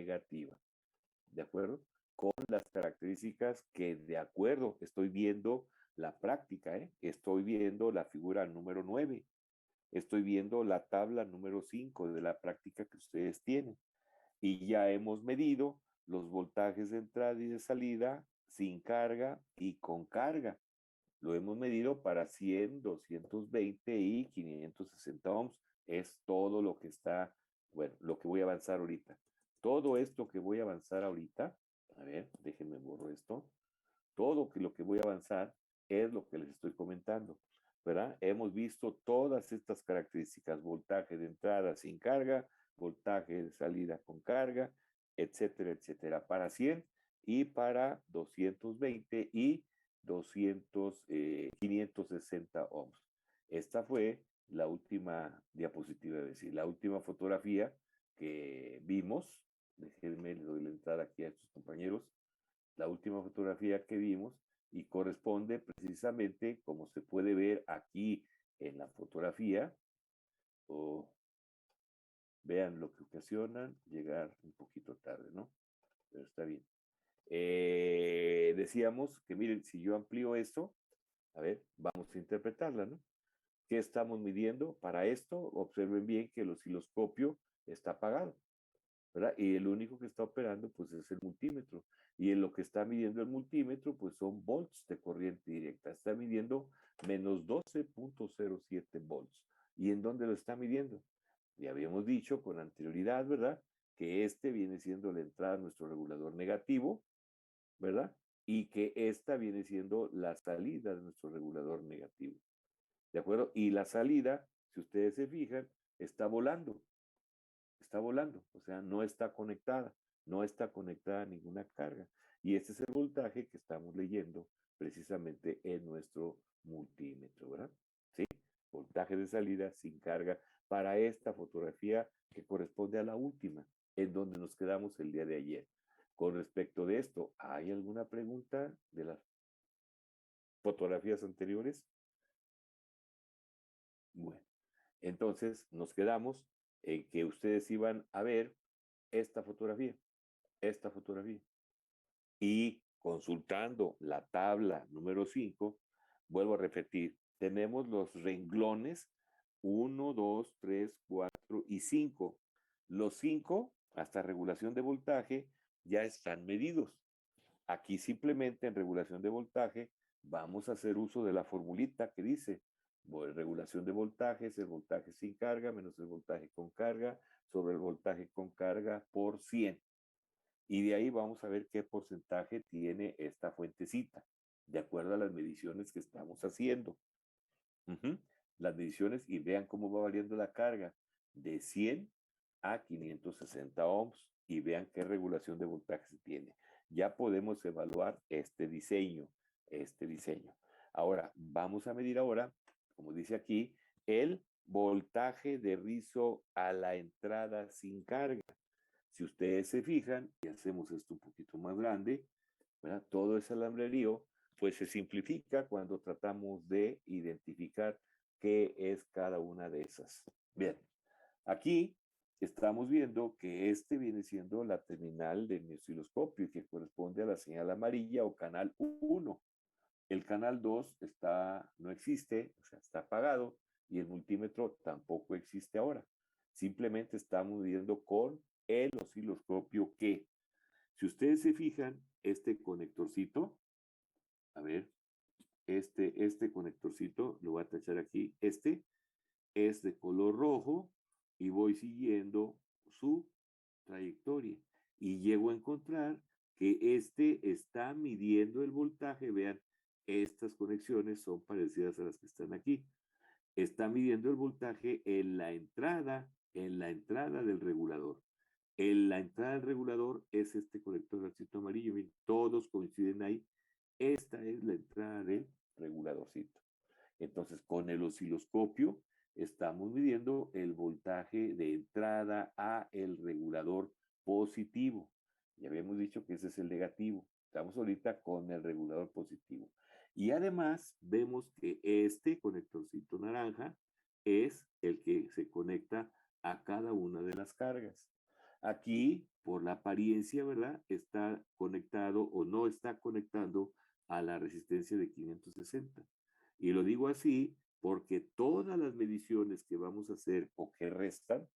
negativa, ¿de acuerdo? Con las características que de acuerdo, estoy viendo la práctica, estoy viendo la figura número 9, estoy viendo la tabla número 5 de la práctica que ustedes tienen. Y ya hemos medido los voltajes de entrada y de salida sin carga y con carga. Lo hemos medido para 100, 220 y 560 ohms. Es todo lo que está, bueno, lo que voy a avanzar ahorita. Todo esto que voy a avanzar ahorita, a ver, déjenme borro esto. Todo lo que voy a avanzar es lo que les estoy comentando, ¿verdad? Hemos visto todas estas características: voltaje de entrada sin carga, voltaje de salida con carga, etcétera, etcétera, para 100 y para 220 y 560 ohms. Esta fue la última diapositiva, es decir, la última fotografía que vimos. Déjenme, le doy la entrada aquí a estos compañeros. La última fotografía que vimos y corresponde precisamente, como se puede ver aquí en la fotografía, o vean lo que ocasionan llegar un poquito tarde, ¿no? Pero está bien. Decíamos que miren, si yo amplío esto, a ver, vamos a interpretarla, ¿no? ¿Qué estamos midiendo? Para esto, observen bien que el osciloscopio está apagado, ¿verdad? Y el único que está operando, pues, es el multímetro. Y en lo que está midiendo el multímetro, pues, son volts de corriente directa. Está midiendo menos 12.07 volts. ¿Y en dónde lo está midiendo? Ya habíamos dicho con anterioridad, ¿verdad? Que este viene siendo la entrada a nuestro regulador negativo, ¿verdad? Y que esta viene siendo la salida de nuestro regulador negativo. ¿De acuerdo? Y la salida, si ustedes se fijan, está volando. Está volando, o sea, no está conectada, no está conectada a ninguna carga. Y este es el voltaje que estamos leyendo precisamente en nuestro multímetro, ¿verdad? ¿Sí? Voltaje de salida sin carga para esta fotografía que corresponde a la última, en donde nos quedamos el día de ayer. Con respecto de esto, ¿hay alguna pregunta de las fotografías anteriores? Bueno, entonces nos quedamos en que ustedes iban a ver esta fotografía, esta fotografía. Y consultando la tabla número 5, vuelvo a repetir, tenemos los renglones 1, 2, 3, 4 y 5. Los 5, hasta regulación de voltaje, ya están medidos. Aquí simplemente en regulación de voltaje vamos a hacer uso de la formulita que dice, regulación de voltaje es el voltaje sin carga menos el voltaje con carga sobre el voltaje con carga por 100. Y de ahí vamos a ver qué porcentaje tiene esta fuentecita, de acuerdo a las mediciones que estamos haciendo. Las mediciones, y vean cómo va variando la carga de 100 a 560 ohms, y vean qué regulación de voltaje se tiene. Ya podemos evaluar este diseño, este diseño. Ahora, vamos a medir ahora, como dice aquí, el voltaje de rizo a la entrada sin carga. Si ustedes se fijan, y hacemos esto un poquito más grande, ¿verdad? Todo ese alambrerío, pues se simplifica cuando tratamos de identificar qué es cada una de esas. Bien, aquí estamos viendo que este viene siendo la terminal de mi osciloscopio y que corresponde a la señal amarilla o canal 1. El canal 2 no existe, o sea, está apagado, y el multímetro tampoco existe ahora. Simplemente estamos viendo con el osciloscopio que, si ustedes se fijan, este conectorcito, a ver, este conectorcito, lo voy a tachar aquí, este es de color rojo y voy siguiendo su trayectoria y llego a encontrar que este está midiendo el voltaje. Vean, estas conexiones son parecidas a las que están aquí. Está midiendo el voltaje en la entrada del regulador. En la entrada del regulador es este conector grafito amarillo. Miren, todos coinciden ahí. Esta es la entrada del reguladorcito. Entonces, con el osciloscopio estamos midiendo el voltaje de entrada a el regulador positivo. Ya habíamos dicho que ese es el negativo. Estamos ahorita con el regulador positivo. Y además vemos que este conectorcito naranja es el que se conecta a cada una de las cargas. Aquí por la apariencia, ¿verdad? Está conectado o no está conectando a la resistencia de 560. Y lo digo así porque todas las mediciones que vamos a hacer o que restan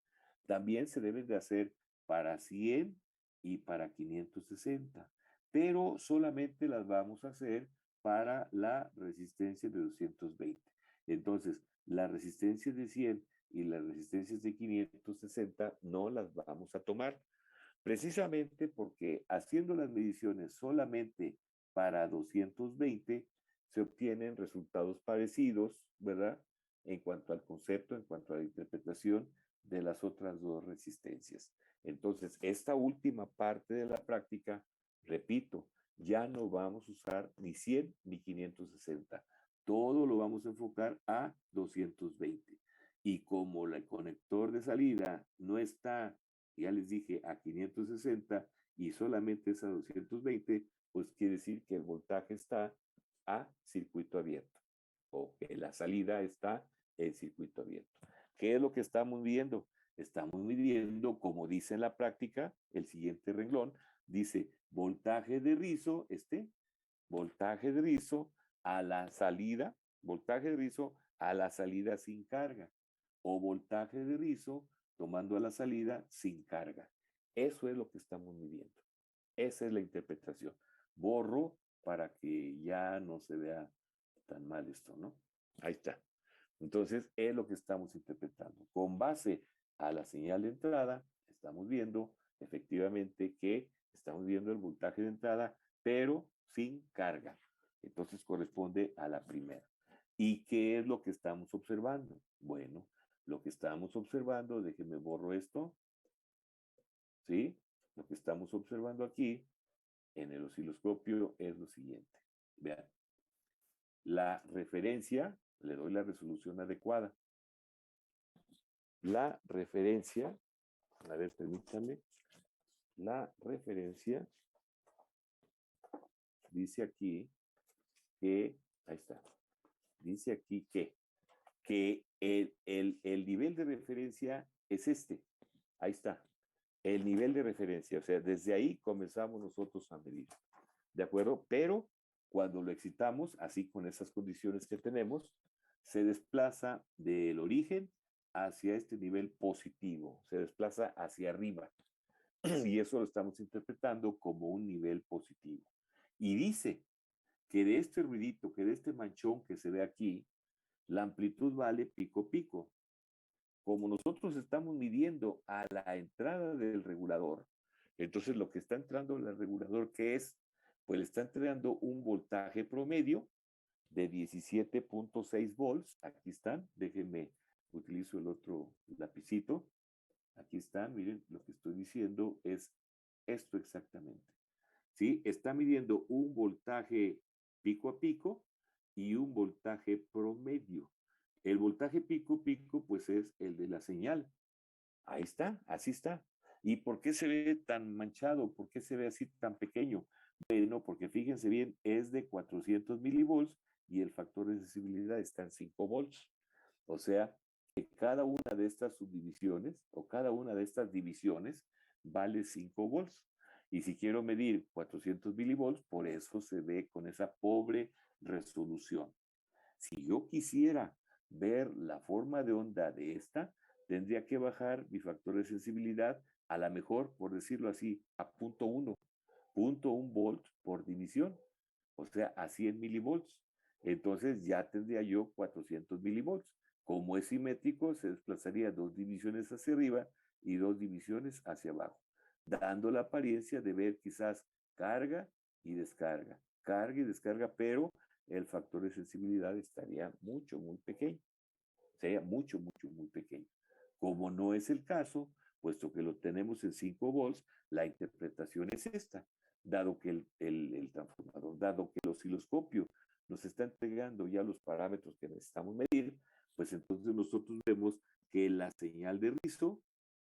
también se deben de hacer para 100 y para 560, pero solamente las vamos a hacer para la resistencia de 220. Entonces, las resistencias de 100 y las resistencias de 560 no las vamos a tomar, precisamente porque haciendo las mediciones solamente para 220 se obtienen resultados parecidos, ¿verdad? En cuanto al concepto, en cuanto a la interpretación de las otras dos resistencias. Entonces, esta última parte de la práctica, repito, ya no vamos a usar ni 100 ni 560. Todo lo vamos a enfocar a 220. Y como el conector de salida no está, ya les dije, a 560 y solamente es a 220, pues quiere decir que el voltaje está a circuito abierto o que la salida está en circuito abierto. ¿Qué es lo que estamos viendo? Estamos midiendo, como dice en la práctica, el siguiente renglón, dice voltaje de rizo, voltaje de rizo a la salida, voltaje de rizo a la salida sin carga, o voltaje de rizo tomando a la salida sin carga. Eso es lo que estamos midiendo. Esa es la interpretación. Borro para que ya no se vea tan mal esto, ¿no? Ahí está. Entonces, es lo que estamos interpretando. Con base a la señal de entrada, estamos viendo efectivamente que estamos viendo el voltaje de entrada, pero sin carga. Entonces, corresponde a la primera. ¿Y qué es lo que estamos observando? Bueno, lo que estamos observando, déjenme borro esto, ¿sí? Lo que estamos observando aquí en el osciloscopio es lo siguiente. Vean, la referencia, le doy la resolución adecuada. La referencia, a ver, permítame, la referencia dice aquí que, ahí está, dice aquí que el nivel de referencia es este, ahí está, el nivel de referencia, o sea, desde ahí comenzamos nosotros a medir, ¿de acuerdo? Pero cuando lo excitamos, así con esas condiciones que tenemos, se desplaza del origen hacia este nivel positivo, se desplaza hacia arriba. Y eso lo estamos interpretando como un nivel positivo. Y dice que de este ruidito, que de este manchón que se ve aquí, la amplitud vale pico pico. Como nosotros estamos midiendo a la entrada del regulador, entonces lo que está entrando en el regulador, ¿qué es? Pues le está entregando un voltaje promedio de 17.6 volts. Aquí están, déjenme, utilizo el otro lapicito. Aquí está, miren, lo que estoy diciendo es esto exactamente. ¿Sí? Está midiendo un voltaje pico a pico y un voltaje promedio. El voltaje pico pico, pues es el de la señal. Ahí está, así está. ¿Y por qué se ve tan manchado? ¿Por qué se ve así tan pequeño? Bueno, porque fíjense bien, es de 400 milivolts y el factor de sensibilidad está en 5 volts. O sea, que cada una de estas subdivisiones o cada una de estas divisiones vale 5 volts. Y si quiero medir 400 milivolts, por eso se ve con esa pobre resolución. Si yo quisiera ver la forma de onda de esta, tendría que bajar mi factor de sensibilidad a la mejor, por decirlo así, a 0.1 volts por división, o sea, a 100 milivolts. Entonces ya tendría yo 400 milivolts. Como es simétrico, se desplazaría 2 divisiones hacia arriba y 2 divisiones hacia abajo, dando la apariencia de ver quizás carga y descarga, pero el factor de sensibilidad estaría mucho, muy pequeño. Sería mucho, mucho, muy pequeño. Como no es el caso, puesto que lo tenemos en 5 volts, la interpretación es esta. Dado que el transformador, dado que el osciloscopio nos está entregando ya los parámetros que necesitamos medir, pues entonces nosotros vemos que la señal de rizo,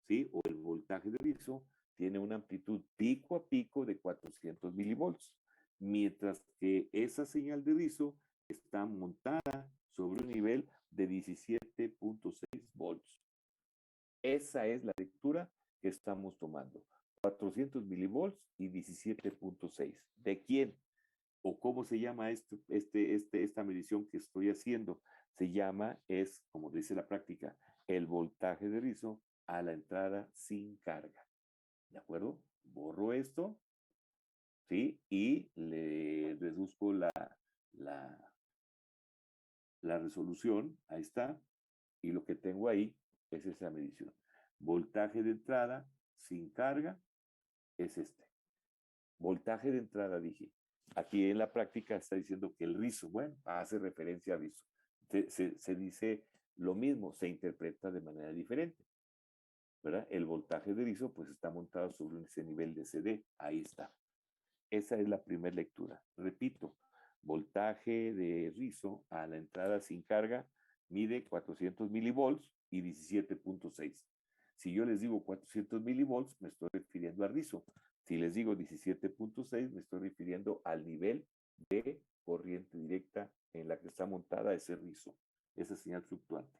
¿sí? O el voltaje de rizo tiene una amplitud pico a pico de 400 milivolts, mientras que esa señal de rizo está montada sobre un nivel de 17.6 volts. Esa es la lectura que estamos tomando. 400 milivolts y 17.6. ¿De quién? ¿O cómo se llama esta medición que estoy haciendo? Se llama, como dice la práctica, el voltaje de rizo a la entrada sin carga. ¿De acuerdo? Borro esto, ¿sí? Y le reduzco la resolución, ahí está, y lo que tengo ahí es esa medición. Voltaje de entrada sin carga es este. Voltaje de entrada, dije. Aquí en la práctica está diciendo que el rizo, bueno, hace referencia a rizo. Se dice lo mismo, se interpreta de manera diferente, ¿verdad? El voltaje de rizo pues está montado sobre ese nivel de CD, ahí está. Esa es la primera lectura. Repito, voltaje de rizo a la entrada sin carga mide 400 milivolts y 17.6. Si yo les digo 400 milivolts, me estoy refiriendo a rizo. Si les digo 17.6, me estoy refiriendo al nivel de corriente directa en la que está montada ese rizo, esa señal fluctuante.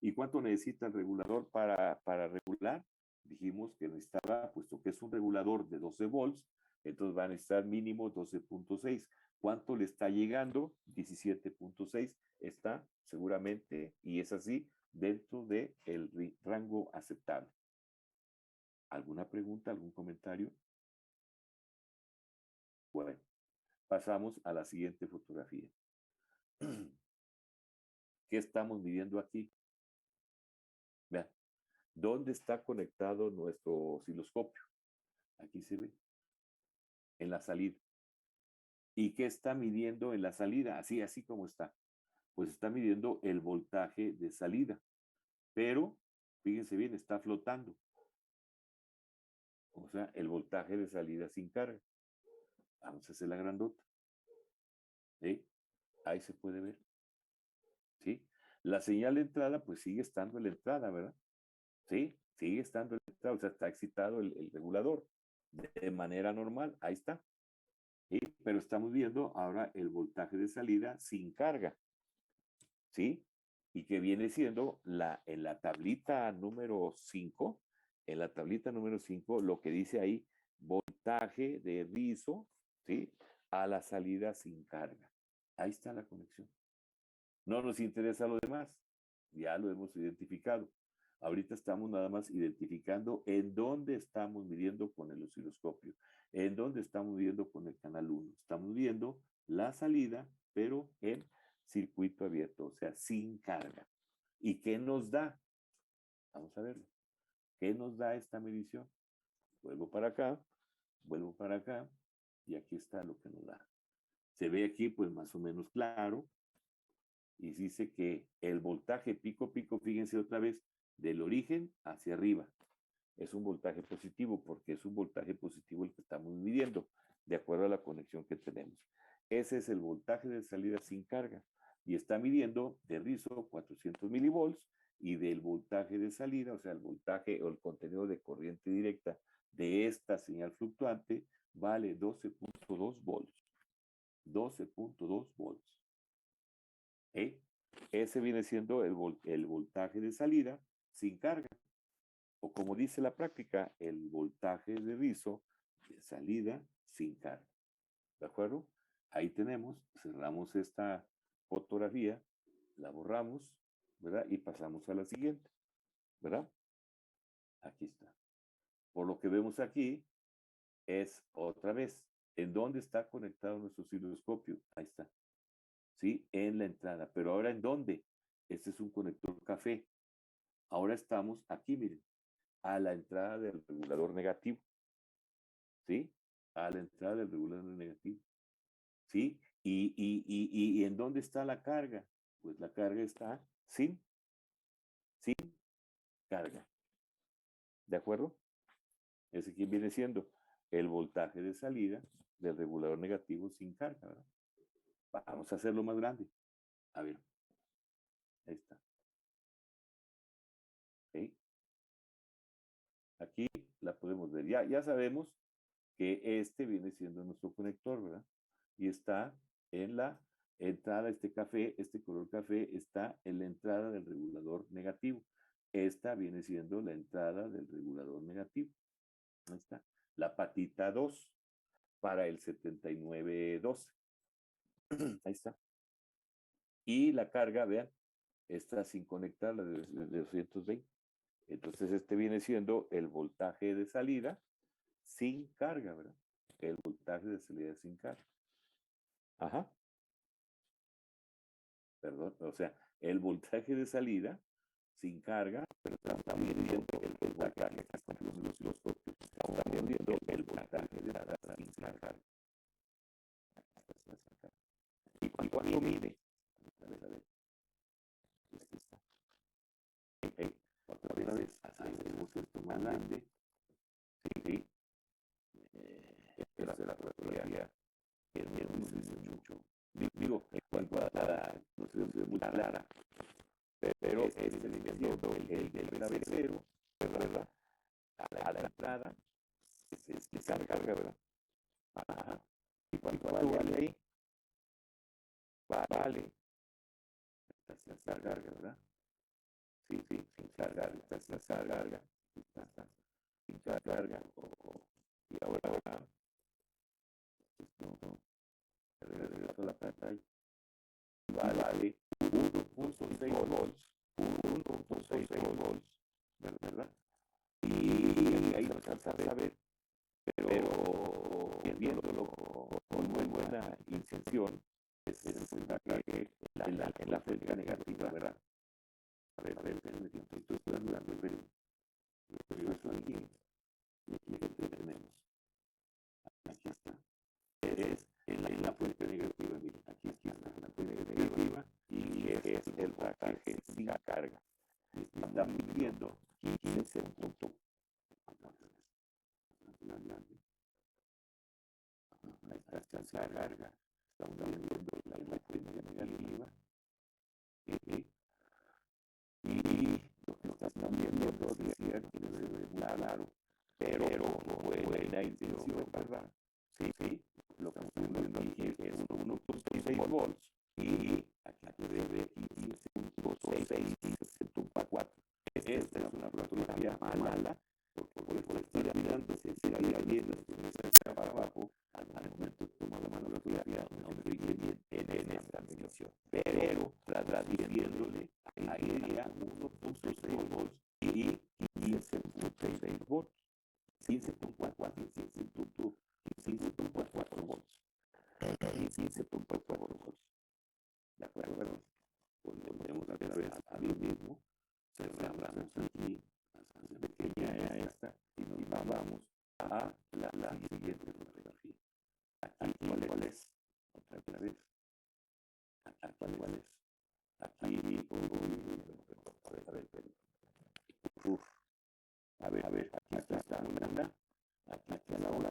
¿Y cuánto necesita el regulador para regular? Dijimos que necesitaba, puesto que es un regulador de 12 volts, entonces va a necesitar mínimo 12.6. ¿Cuánto le está llegando? 17.6 está seguramente, y es así, dentro del rango aceptable. ¿Alguna pregunta, algún comentario? Bueno, pasamos a la siguiente fotografía. ¿Qué estamos midiendo aquí? Vean, ¿dónde está conectado nuestro osciloscopio? Aquí se ve, en la salida. ¿Y qué está midiendo en la salida? Así como está. Pues está midiendo el voltaje de salida. Pero, fíjense bien, está flotando. O sea, el voltaje de salida sin carga. Vamos a hacer la grandota. ¿Sí? Ahí se puede ver. ¿Sí? La señal de entrada, pues sigue estando en la entrada, ¿verdad? Sí, sigue estando en la entrada. O sea, está excitado el regulador de manera normal. Ahí está. ¿Sí? Pero estamos viendo ahora el voltaje de salida sin carga. ¿Sí? Y que viene siendo en la tablita número 5, en la tablita número 5, lo que dice ahí, voltaje de rizo, ¿sí? A la salida sin carga. Ahí está la conexión. No nos interesa lo demás, ya lo hemos identificado. Ahorita estamos nada más identificando en dónde estamos midiendo con el osciloscopio, en dónde estamos midiendo con el canal 1. Estamos viendo la salida, pero en circuito abierto, o sea, sin carga. ¿Y qué nos da? Vamos a verlo. ¿Qué nos da esta medición? Vuelvo para acá, y aquí está lo que nos da. Se ve aquí, pues más o menos claro, y dice que el voltaje pico, fíjense otra vez, del origen hacia arriba, es un voltaje positivo, porque es un voltaje positivo el que estamos midiendo, de acuerdo a la conexión que tenemos. Ese es el voltaje de salida sin carga, y está midiendo de rizo 400 milivolts, y del voltaje de salida, o sea, el voltaje o el contenido de corriente directa de esta señal fluctuante, vale 12.2 volts. 12.2 volts. ¿Eh? Ese viene siendo el voltaje de salida sin carga. O como dice la práctica, el voltaje de rizo de salida sin carga. ¿De acuerdo? Ahí tenemos, cerramos esta fotografía, la borramos, ¿verdad? Y pasamos a la siguiente, ¿verdad? Aquí está. Por lo que vemos aquí, es otra vez, ¿en dónde está conectado nuestro osciloscopio? Ahí está. ¿Sí? En la entrada. Pero ahora, ¿en dónde? Este es un conector café. Ahora estamos aquí, miren, a la entrada del regulador negativo. ¿Sí? A la entrada del regulador negativo. ¿Sí? ¿Y en dónde está la carga? Pues la carga está sin carga. ¿De acuerdo? Ese aquí viene siendo el voltaje de salida del regulador negativo sin carga, ¿verdad? Vamos a hacerlo más grande. A ver. Ahí está. ¿Sí? Aquí la podemos ver. Ya sabemos que este viene siendo nuestro conector, ¿verdad? Y está en la entrada, este café, este color café está en la entrada del regulador negativo. Esta viene siendo la entrada del regulador negativo. Ahí está. La patita 2 para el 7912. Ahí está. Y la carga, vean, está sin conectar, la de 220. Entonces este viene siendo el voltaje de salida sin carga, ¿verdad? El voltaje de salida sin carga. Ajá. Perdón, o sea, el voltaje de salida sin carga, pero estamos midiendo el voltaje, estamos midiendo el voltaje de entrada sin carga. ¿Y cuánto mide? A ver. Aquí está. Otra vez, hacemos esto más grande. Sí. Esta es la fotografía que no dice mucho. Digo, en cuanto a la, no sé si es muy clara, pero es el viendo el del cabecero, ¿verdad? A la entrada, se carga, ¿verdad? Ajá. ¿Y cuánto vale ahí? Vale. Sin carga, ¿verdad? Sí, sin carga, sin carga. Sin carga. Y ahora, no, regreso a la pantalla. Vale 1.6 volts. 1.6 volts, ¿verdad? Y ahí no alcanza a ver, pero viéndolo con muy buena intención, es que en la flecha negativa, ¿verdad? A ver, estoy hablando, pero eso aquí, y aquí tenemos. Aquí está. Es en la fuente negativa, miren, aquí está la fuente negativa y es el voltaje sin carga. Estamos viendo 15 puntos. Ahí está la carga. Estamos viendo la fuente negativa y lo que están viendo es cierto que no se ve claro, pero con buena intención, ¿verdad? Sí, lo que estamos viendo aquí es 1.6 volts y aquí debe 15.6 y 60.4. Esta es una fotografía mala, porque por estar mirando, se irá viendo, se para abajo, al momento de tomar la mano la fotografía, no se ve bien en esta medición. Pero, traduciéndole, ahí iría 1.6 volts y 15.6 volts. 15.4 volts. Y 15.4 volts. ¿De acuerdo? Volvemos otra vez a lo mismo. Cerramos aquí, hacemos pequeña esta y nos vamos a la siguiente fotografía. Aquí, ¿cuál es? Otra vez. Aquí, ¿cuál es? Aquí, a ver, aquí está una, aquí está la otra,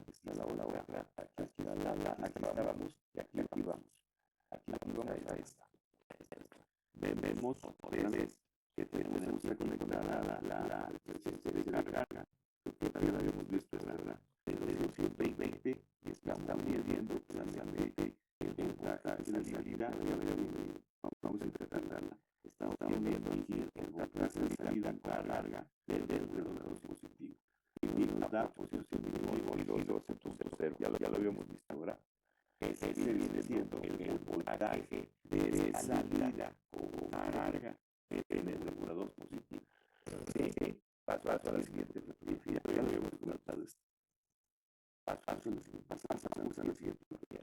está la otra, aquí está aquí vamos, y aquí vamos. Aquí vamos a esta. Vemos otra vez que tenemos que conectar la presencia de carga, que también habíamos visto, ¿verdad? De 220 y estamos viendo claramente el voltaje de salida. Vamos a interpretarla. Estamos viendo aquí el voltaje de salida carga del lado positivo. Y nos da posición mínimo y 2.0. Ya lo habíamos visto, ¿verdad? Ese viene siendo el voltaje de salida con carga en el regulador positivo. Paso a la siguiente fotografía. Ya lo habíamos comentado esto. Paso a la siguiente fotografía.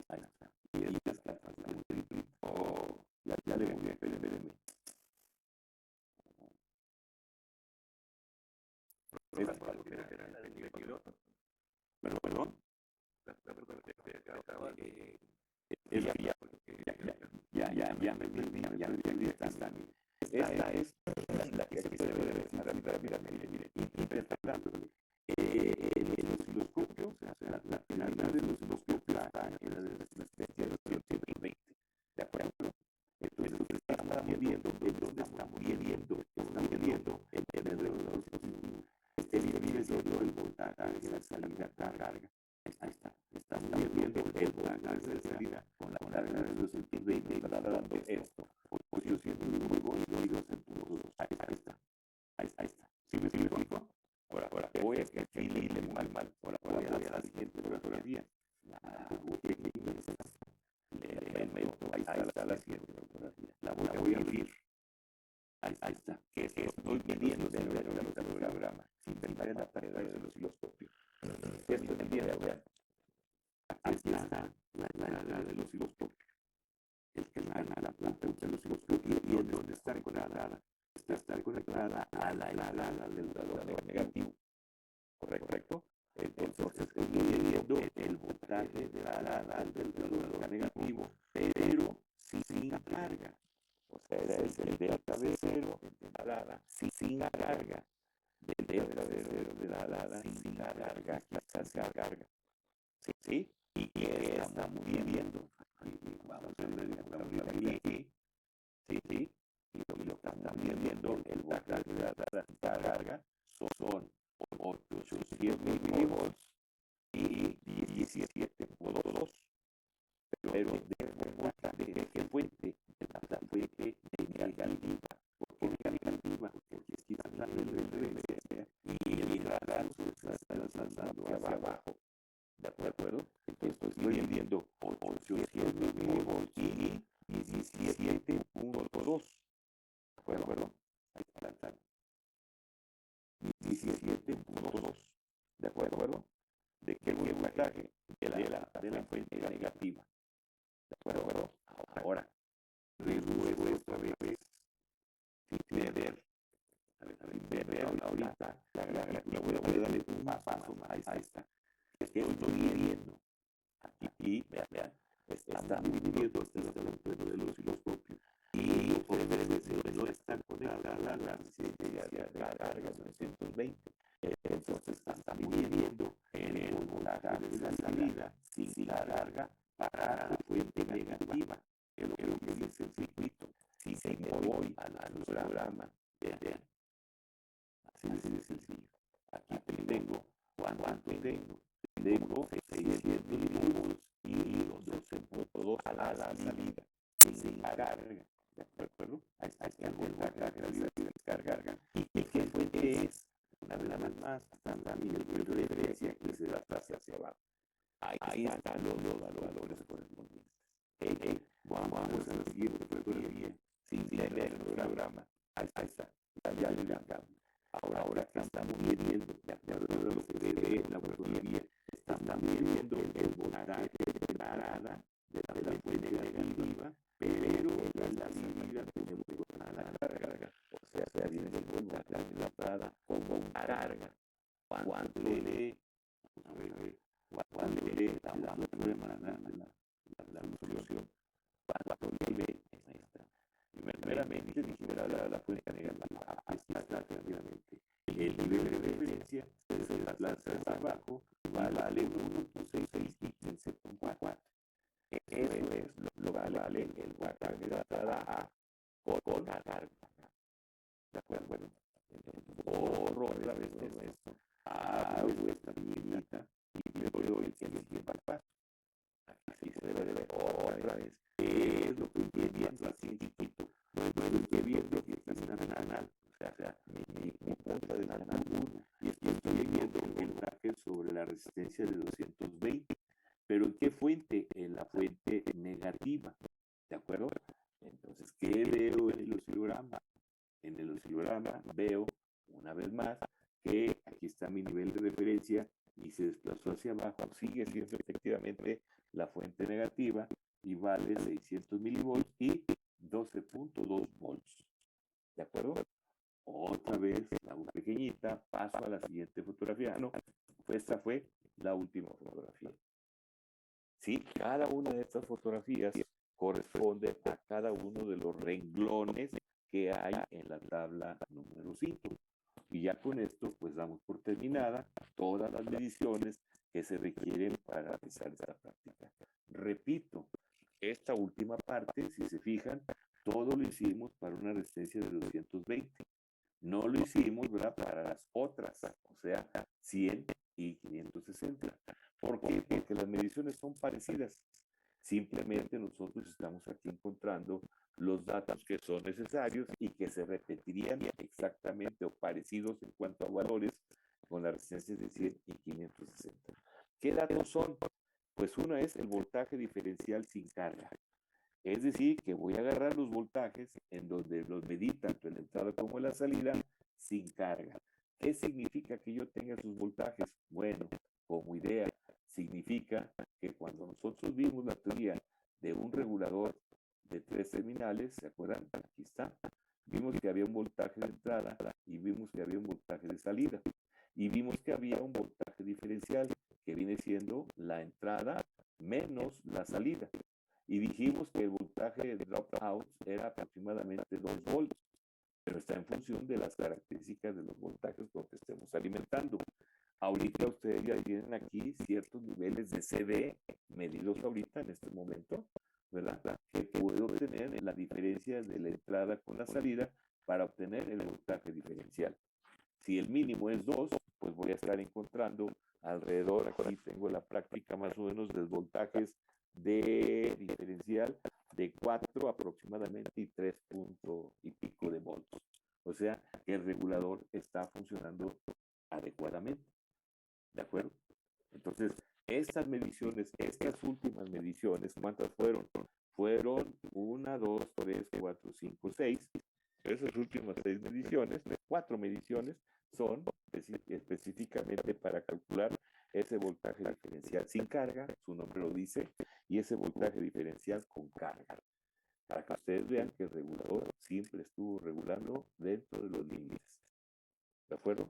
Ahí está. Y el descarga un triple. Oh, ya le voy a espérenme. Perdón. Ya me vi esta es la que se puede ver, mire, interpretando el osciloscopio, o sea, la finalidad del osciloscopio está en la resistencia de los 120, ¿de acuerdo? Entonces estamos midiendo en dónde estamos midiendo en el regulador positivo. Este viene siendo el voltaje de la salida carga. Ahí está. Estamos midiendo el voltaje de salida con la carga de los 120 y está dando esto. Posición 1 y 2 en puntos. Ahí está. ¿Sí me explico? Ahora, voy a que aquí le mal. Ahora voy a la siguiente fotografía. La ahí está la siguiente fotografía. La voy a abrir. Ahí está. Que estoy viendo de los programa. Sin ver la pantalla del osciloscopio. ¿Qué estoy viendo? Vean. Aquí está la del osciloscopio. El canal a la punta del osciloscopio y en donde está conectada a la entrada del valor negativo. ¿Correcto? Entonces estoy midiendo el voltaje de la del valor negativo, pero sin carga. O sea, es el delta de cero de la dada sin carga. Del delta de cero de la dada sin carga, quizás sin carga. ¿Sí? Y estamos midiendo. Vamos a ver aquí. Sí. Y lo que estamos midiendo, el voltaje de la dada sin carga, son 800 milivolts y 17.2. Pero de qué fuente, de la fuente negativa. ¿Por qué negativa? Porque aquí está la referencia y el radar se está lanzando hacia abajo. ¿De acuerdo? Entonces estoy midiendo 800 milivolts y 17.2. ¿De acuerdo? Ahí está. 17.2. ¿De acuerdo? ¿De qué voltaje? De la fuente negativa. ¿De acuerdo? Ahora, resuelvo otra vez. Sin ver. Ver ahorita la gráfica. Voy a darle un paso más. Ahí está. Estoy midiendo. Aquí, vean. Está midiendo el del osciloscopio. Y ustedes no están conectadas a la resistencia de la carga 920. Entonces están midiendo en el voltaje de la salida sin carga para la fuente negativa, que es lo que dice el circuito. Si me voy al programa, vean, así de sencillo. Aquí tengo, ¿cuánto tengo? Tengo 600 milivolts y 12.2 a la salida sin carga. ¿De acuerdo? Ahí está el voltaje, la calidad de descarga. ¿Y qué fuente es? Una vez más, también el punto de referencia que se da hacia abajo. Ahí están los valores correspondientes. Vamos a la siguiente fotografía sin ver el programa. Ahí está. Ya le cambiamos. Ahora que estamos midiendo, de acuerdo a lo que se ve en la fotografía, estamos midiendo el voltaje de la entrada de la fuente negativa, pero en la salida tenemos la carga. O sea, viene el voltaje de la entrada como carga. Cuando le, a ver, cuando le damos la prueba la solución, cuando le, ahí está. Primeramente, dijera la fuente negativa, aquí está claramente. El nivel de referencia desde la lanza hacia abajo vale 1.66 y 15.4. Eso es lo que vale el voltaje de la entrada A con carga. ¿De acuerdo? Bueno, entonces borro otra vez todo esto. Hago esta lineita y le doy el siguiente paso. Así se debe de ver otra vez. Es lo que estoy viendo así chiquito. No estoy viendo que está en el canal. O sea, mi punta del canal 1. Y estoy viendo el voltaje sobre la resistencia de 220. ¿Pero en qué fuente? En la fuente negativa. ¿De acuerdo? Entonces, ¿qué veo en el oscilograma? En el oscilograma veo, una vez más, que aquí está mi nivel de referencia y se desplazó hacia abajo. Sigue siendo efectivamente la fuente negativa y vale 600 milivolts y 12.2 volts. ¿De acuerdo? Otra vez la U pequeñita, paso a la siguiente fotografía. No, esta fue la última fotografía. Sí, cada una de estas fotografías corresponde a cada uno de los renglones que hay en la tabla número 5. Y ya con esto, pues damos por terminada todas las mediciones que se requieren para realizar esta práctica. Repito, esta última parte, si se fijan, todo lo hicimos para una resistencia de 220. No lo hicimos, ¿verdad?, para las otras, o sea, 100 y 560. ¿Por qué? Porque las mediciones son parecidas. Simplemente nosotros estamos aquí encontrando los datos que son necesarios y que se repetirían exactamente o parecidos en cuanto a valores con las resistencias de 100 y 560. ¿Qué datos son? Pues una es el voltaje diferencial sin carga. Es decir, que voy a agarrar los voltajes en donde los medí tanto en la entrada como en la salida sin carga. ¿Qué significa que yo tenga esos voltajes? Bueno, como idea, significa que cuando nosotros vimos la teoría de un regulador de 3 terminales, ¿se acuerdan? Aquí está. Vimos que había un voltaje de entrada y vimos que había un voltaje de salida. Y vimos que había un voltaje diferencial que viene siendo la entrada menos la salida. Y dijimos que el voltaje de dropout era aproximadamente 2 volts, pero está en función de las características de los voltajes con que estemos alimentando. Ahorita ustedes ya tienen aquí ciertos niveles de CD medidos ahorita en este momento, ¿verdad? Que puedo obtener la diferencia de la entrada con la salida para obtener el voltaje diferencial. Si el mínimo es 2, pues voy a estar encontrando alrededor, aquí tengo la práctica más o menos de voltajes de diferencial de 4 aproximadamente y 3 punto y pico de volts. O sea, que el regulador está funcionando adecuadamente. ¿De acuerdo? Entonces, estas mediciones, estas últimas mediciones, ¿cuántas fueron? Fueron 1, 2, 3, 4, 5, 6. Esas últimas 6 mediciones, 4 mediciones, son específicamente para calcular ese voltaje diferencial sin carga, su nombre lo dice, y ese voltaje diferencial con carga, para que ustedes vean que el regulador siempre estuvo regulando dentro de los límites. ¿De acuerdo?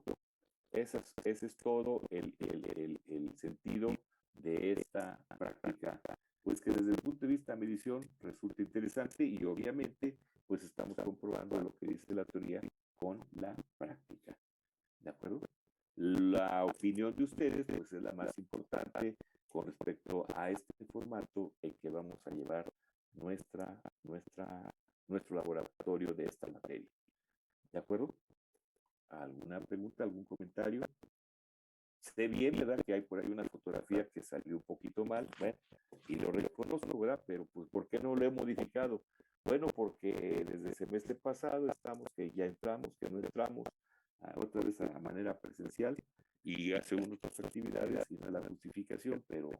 Ese es todo el sentido de esta práctica, pues que desde el punto de vista de medición resulta interesante y obviamente pues estamos comprobando lo que dice la teoría con la práctica. ¿De acuerdo? La opinión de ustedes pues es la más importante con respecto a este formato en que vamos a llevar nuestro laboratorio de esta materia. ¿De acuerdo? ¿Alguna pregunta, algún comentario? Sé bien, ¿verdad? Que hay por ahí una fotografía que salió un poquito mal, bueno, y lo reconozco, ¿verdad? Pero pues, ¿por qué no lo he modificado? Bueno, porque desde el semestre pasado estamos, que ya entramos, que no entramos, otra vez a la manera presencial, y hacemos nuestras actividades y no la justificación, pero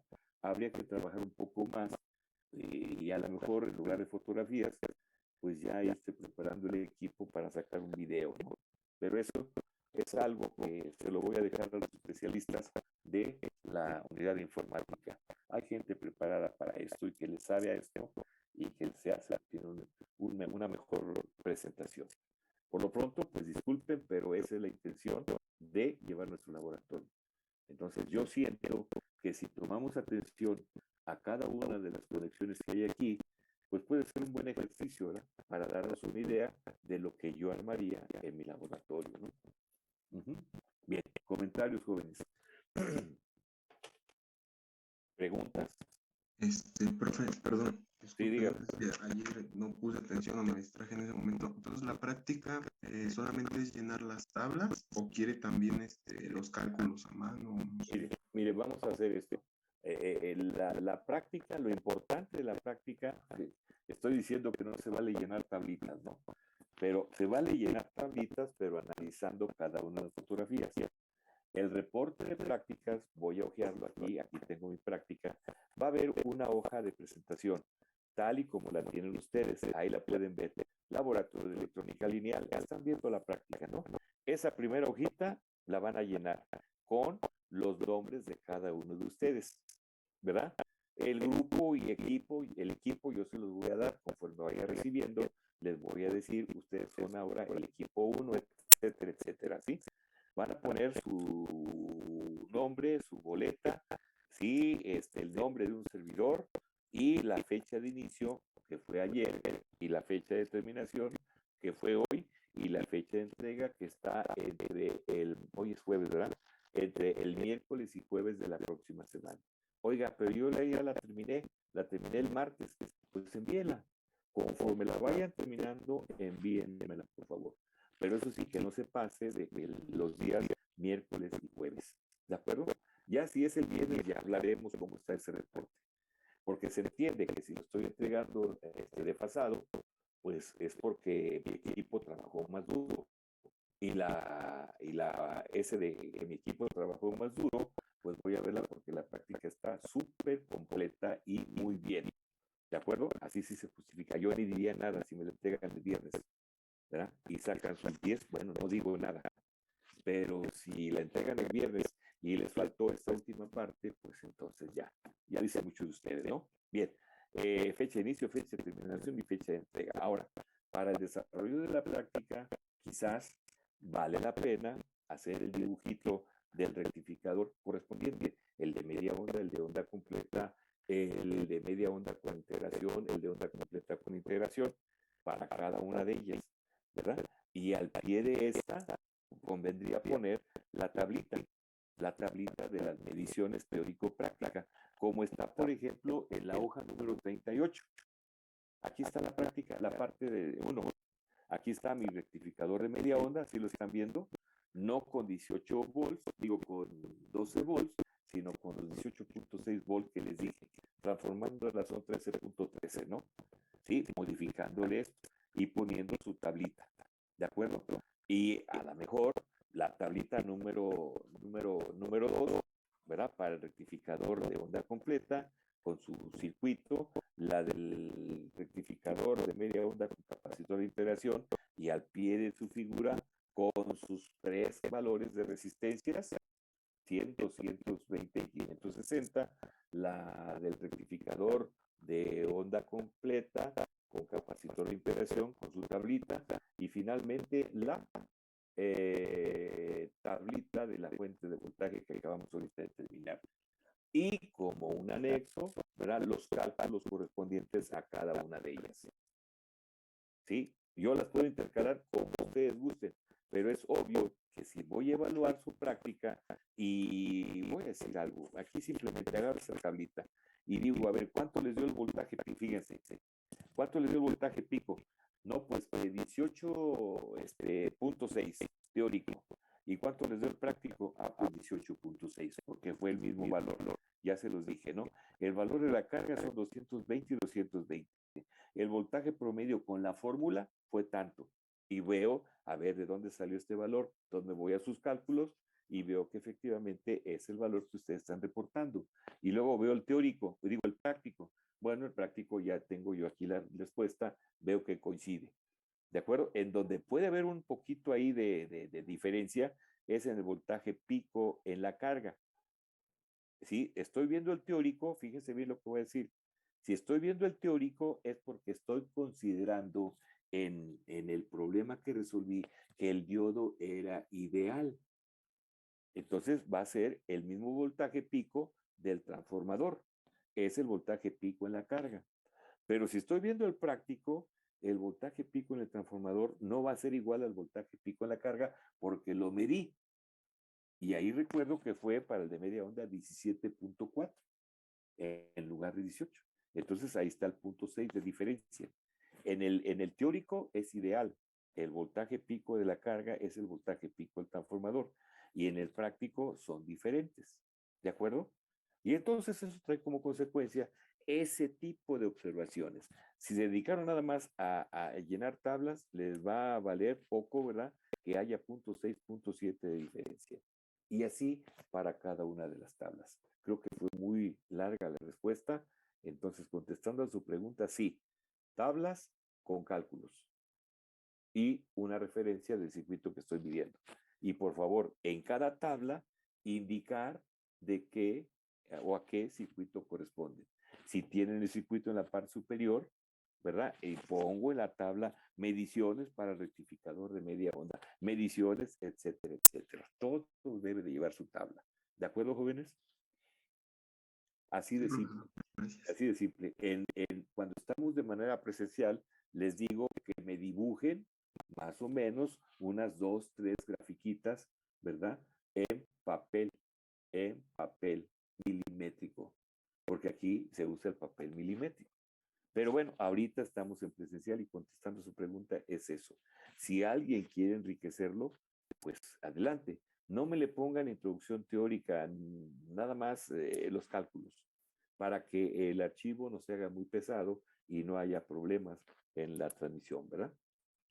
habría que trabajar un poco más, y a lo mejor en lugar de fotografías, pues ya esté preparando el equipo para sacar un video, ¿no? Pero eso es algo que se lo voy a dejar a los especialistas de la unidad de informática. Hay gente preparada para esto y que le sabe a esto y que se hace, tiene una mejor presentación. Por lo pronto, pues disculpen, pero esa es la intención de llevar nuestro laboratorio. Entonces, yo siento que si tomamos atención a cada una de las conexiones que hay aquí, pues puede ser un buen ejercicio, ¿verdad? Para darnos una idea de lo que yo armaría en mi laboratorio, ¿no? Bien, comentarios, jóvenes. ¿Preguntas? Profe, perdón, Sí, disculpe, dígame. ayer no puse atención o me distraje en ese momento. Entonces, ¿la práctica solamente es llenar las tablas o quiere también los cálculos a mano? Mire, vamos a hacer esto. La práctica, lo importante de la práctica, estoy diciendo que no se vale llenar tablitas, ¿no? Pero se vale llenar tablitas, pero analizando cada una de las fotografías. El reporte de prácticas, voy a hojearlo aquí, aquí tengo mi práctica, va a haber una hoja de presentación, tal y como la tienen ustedes, ahí la pueden ver, laboratorio de electrónica lineal, están viendo la práctica, ¿no? Esa primera hojita la van a llenar con los nombres de cada uno de ustedes, ¿verdad? El grupo y equipo, el equipo yo se los voy a dar conforme vaya recibiendo, les voy a decir, ustedes son ahora el equipo 1, etcétera, etcétera, ¿sí? Van a poner su nombre, su boleta, sí, el nombre de un servidor y la fecha de inicio, que fue ayer, y la fecha de terminación, que fue hoy, y la fecha de entrega, que está hoy es jueves, ¿verdad? Entre el miércoles y jueves de la próxima semana. Oiga, pero yo ya la terminé el martes, pues envíela. Conforme la vayan terminando, envíenmela, por favor. Pero eso sí, que no se pase de los días miércoles y jueves. ¿De acuerdo? Ya si es el viernes, ya hablaremos cómo está ese reporte. Porque se entiende que si lo estoy entregando desfasado, pues es porque mi equipo trabajó más duro. y la S de que mi equipo trabajó más duro, pues voy a verla porque la práctica está súper completa y muy bien. ¿De acuerdo? Así sí se justifica. Yo ni diría nada si me lo entregan el viernes, ¿verdad? Y sacan sus 10, bueno, no digo nada. Pero si la entregan el viernes y les faltó esta última parte, pues entonces ya dice mucho de ustedes, ¿no? Bien, fecha de inicio, fecha de terminación y fecha de entrega. Ahora, para el desarrollo de la práctica, quizás vale la pena hacer el dibujito del rectificador correspondiente, el de media onda, el de onda completa, el de media onda con integración, el de onda completa con integración, para cada una de ellas, ¿verdad? Y al pie de esta convendría poner la tablita de las mediciones teórico-práctica, como está, por ejemplo, en la hoja número 38. Aquí está la práctica, la parte de uno. Aquí está mi rectificador de media onda, así lo están viendo, no con 18 volts, digo con 12 volts, sino con los 18.6 volts que les dije, transformando la razón 13.13, ¿no? Sí, modificándole esto y poniendo su tablita, ¿de acuerdo? Y a lo mejor la tablita número 2, ¿verdad? Para el rectificador de onda completa con su circuito, la del rectificador de media onda con capacitor de integración y al pie de su figura con sus 3 valores de resistencias, 100, 220 y 560, la del rectificador de onda completa con capacitor de integración con su tablita y finalmente la tablita de la fuente de voltaje que acabamos ahorita de terminar. Y como un anexo, ¿verdad? Los cálculos correspondientes a cada una de ellas. ¿Sí? Yo las puedo intercalar como ustedes gusten, pero es obvio que si voy a evaluar su práctica y voy a decir algo, aquí simplemente agarro esa tablita y digo, a ver, ¿cuánto les dio el voltaje? Fíjense, ¿cuánto les dio el voltaje pico? No, pues de 18.6 teórico. ¿Y cuánto les dio el práctico? Ah, pues 18.6, porque fue el mismo valor. Ya se los dije, ¿no? El valor de la carga son 220 y 220. El voltaje promedio con la fórmula fue tanto. Y veo, a ver, de dónde salió este valor, dónde voy a sus cálculos y veo que efectivamente es el valor que ustedes están reportando. Y luego veo el teórico, digo el práctico. Bueno, el práctico ya tengo yo aquí la respuesta, veo que coincide. ¿De acuerdo? En donde puede haber un poquito ahí de diferencia es en el voltaje pico en la carga. Si estoy viendo el teórico, fíjense bien lo que voy a decir. Si estoy viendo el teórico es porque estoy considerando en el problema que resolví que el diodo era ideal. Entonces va a ser el mismo voltaje pico del transformador. Es el voltaje pico en la carga. Pero si estoy viendo el práctico, el voltaje pico en el transformador no va a ser igual al voltaje pico en la carga porque lo medí. Y ahí recuerdo que fue para el de media onda 17.4 en lugar de 18. Entonces ahí está el punto 6 de diferencia. En el teórico es ideal. El voltaje pico de la carga es el voltaje pico del transformador. Y en el práctico son diferentes. ¿De acuerdo? Y entonces eso trae como consecuencia ese tipo de observaciones. Si se dedicaron nada más a llenar tablas, les va a valer poco, ¿verdad? Que haya punto 6, punto 7 de diferencia. Y así para cada una de las tablas. Creo que fue muy larga la respuesta. Entonces, contestando a su pregunta, sí, tablas con cálculos y una referencia del circuito que estoy midiendo. Y por favor, en cada tabla, indicar de qué o a qué circuito corresponde. Si tienen el circuito en la parte superior, ¿verdad? Y pongo en la tabla mediciones para el rectificador de media onda, mediciones, etcétera, etcétera. Todo debe de llevar su tabla. ¿De acuerdo, jóvenes? Así de simple. Gracias. Así de simple. Cuando estamos de manera presencial, les digo que me dibujen más o menos unas 2, 3 grafiquitas, ¿verdad? En papel milimétrico, porque aquí se usa el papel milimétrico. Pero bueno, ahorita estamos en presencial y contestando su pregunta es eso. Si alguien quiere enriquecerlo, pues adelante. No me le pongan introducción teórica, nada más los cálculos, para que el archivo no se haga muy pesado y no haya problemas en la transmisión, ¿verdad?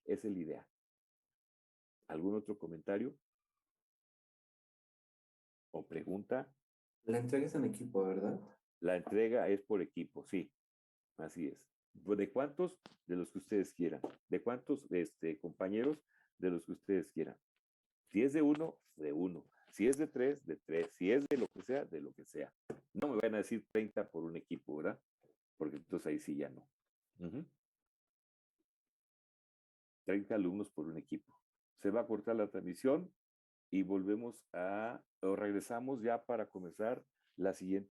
Esa es la idea. ¿Algún otro comentario o pregunta? La entrega es en equipo, ¿verdad? La entrega es por equipo, sí, así es. Pues, ¿de cuántos? De los que ustedes quieran. ¿De cuántos compañeros? De los que ustedes quieran. Si es de uno, de uno. Si es de tres, de tres. Si es de lo que sea, de lo que sea. No me van a decir 30 por un equipo, ¿verdad? Porque entonces ahí sí ya no. 30 alumnos por un equipo. Se va a cortar la transmisión y volvemos o regresamos ya para comenzar la siguiente